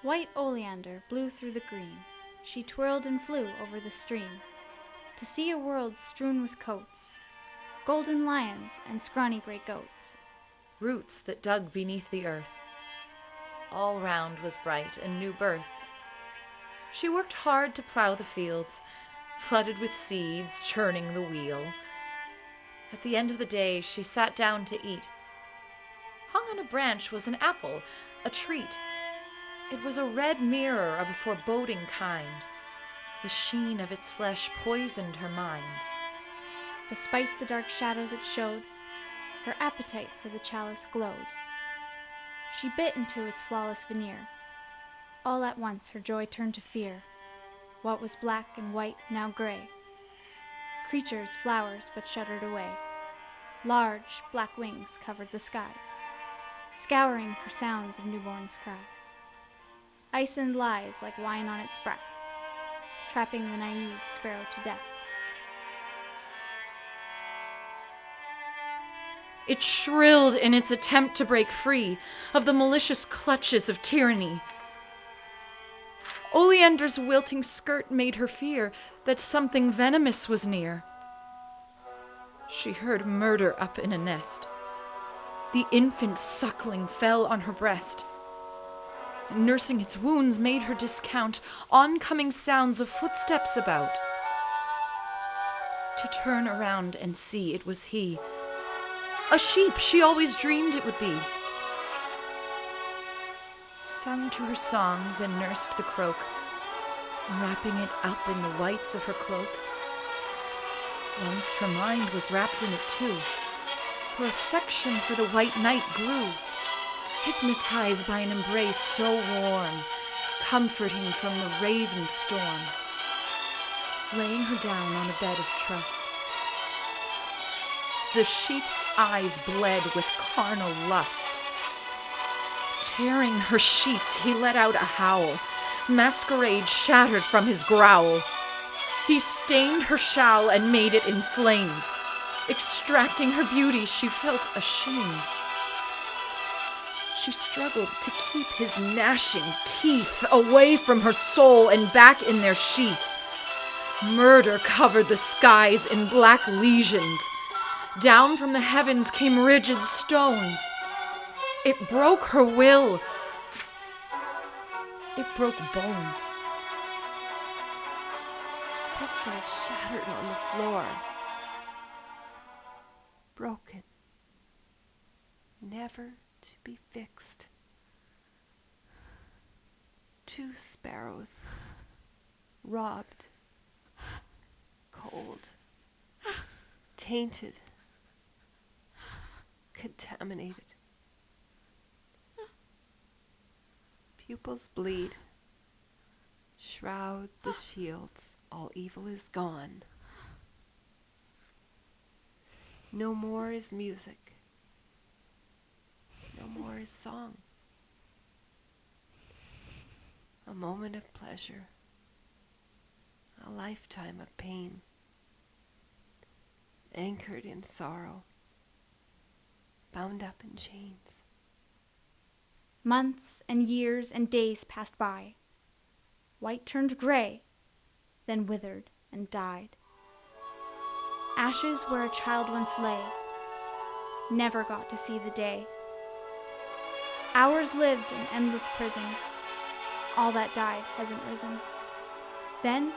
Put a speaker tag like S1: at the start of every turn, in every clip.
S1: White oleander blew through the green. She twirled and flew over the stream, to see a world strewn with coats, golden lions and scrawny gray goats.
S2: Roots that dug beneath the earth. All round was bright and new birth. She worked hard to plow the fields, flooded with seeds, churning the wheel. At the end of the day, she sat down to eat. Hung on a branch was an apple, a treat. It was a red mirror of a foreboding kind. The sheen of its flesh poisoned her mind.
S1: Despite the dark shadows it showed, her appetite for the chalice glowed. She bit into its flawless veneer. All at once her joy turned to fear. What was black and white, now gray. Creatures, flowers, but shuddered away. Large, black wings covered the skies, scouring for sounds of newborn's cries. Ice and lies like wine on its breath, trapping the naive sparrow to death.
S2: It shrilled in its attempt to break free of the malicious clutches of tyranny. Oleander's wilting skirt made her fear that something venomous was near. She heard murder up in a nest. The infant suckling fell on her breast. Nursing its wounds made her discount oncoming sounds of footsteps about. To turn around and see it was he, a sheep she always dreamed it would be. Sung to her songs and nursed the croak, wrapping it up in the whites of her cloak. Once her mind was wrapped in it too. Her affection for the white night grew, hypnotized by an embrace so warm, comforting from the raven storm. Laying her down on a bed of trust, the sheep's eyes bled with carnal lust. Tearing her sheets, he let out a howl. Masquerade shattered from his growl. He stained her shawl and made it inflamed. Extracting her beauty, she felt ashamed. She struggled to keep his gnashing teeth away from her soul and back in their sheath. Murder covered the skies in black lesions. Down from the heavens came rigid stones. It broke her will. It broke bones.
S3: Crystals shattered on the floor. Broken. Never to be fixed. 2 sparrows. Robbed. Cold. Tainted. Contaminated. Pupils bleed. Shroud the shields. All evil is gone. No more is music. No more is song. A moment of pleasure. A lifetime of pain. Anchored in sorrow. Bound up in chains.
S1: Months and years and days passed by. White turned gray, then withered and died. Ashes where a child once lay, never got to see the day. Hours lived in endless prison. All that died hasn't risen. Then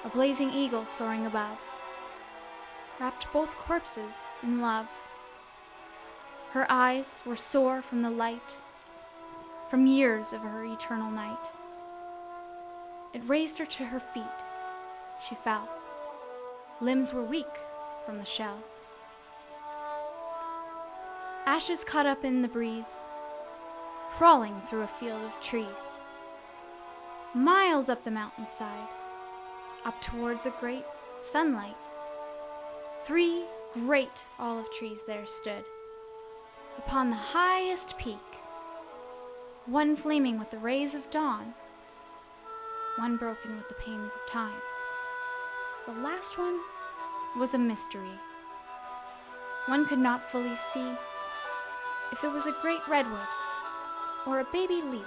S1: a blazing eagle soaring above wrapped both corpses in love. Her eyes were sore from the light, from years of her eternal night. It raised her to her feet. She fell. Limbs were weak from the shell. Ashes caught up in the breeze, crawling through a field of trees. Miles up the mountainside, up towards a great sunlight. 3 great olive trees there stood, upon the highest peak, one flaming with the rays of dawn, one broken with the pains of time. The last one was a mystery. One could not fully see if it was a great redwood or a baby leaf.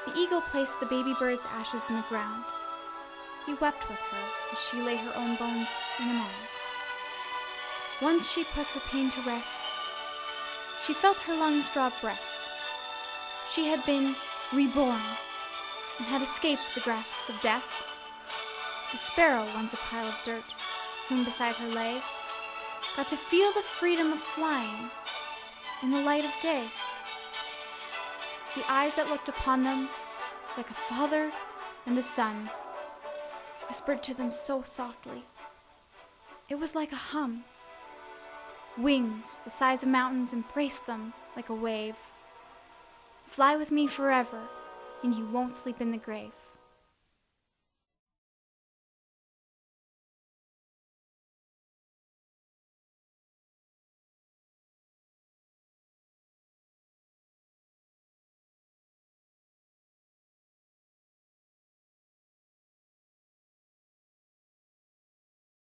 S1: The eagle placed the baby bird's ashes in the ground. He wept with her as she lay her own bones in a mound. Once she put her pain to rest, she felt her lungs draw breath. She had been reborn and had escaped the grasps of death. A sparrow, once a pile of dirt, whom beside her lay, got to feel the freedom of flying in the light of day. The eyes that looked upon them like a father and a son whispered to them so softly. It was like a hum. Wings the size of mountains embraced them like a wave. Fly with me forever, and you won't sleep in the grave.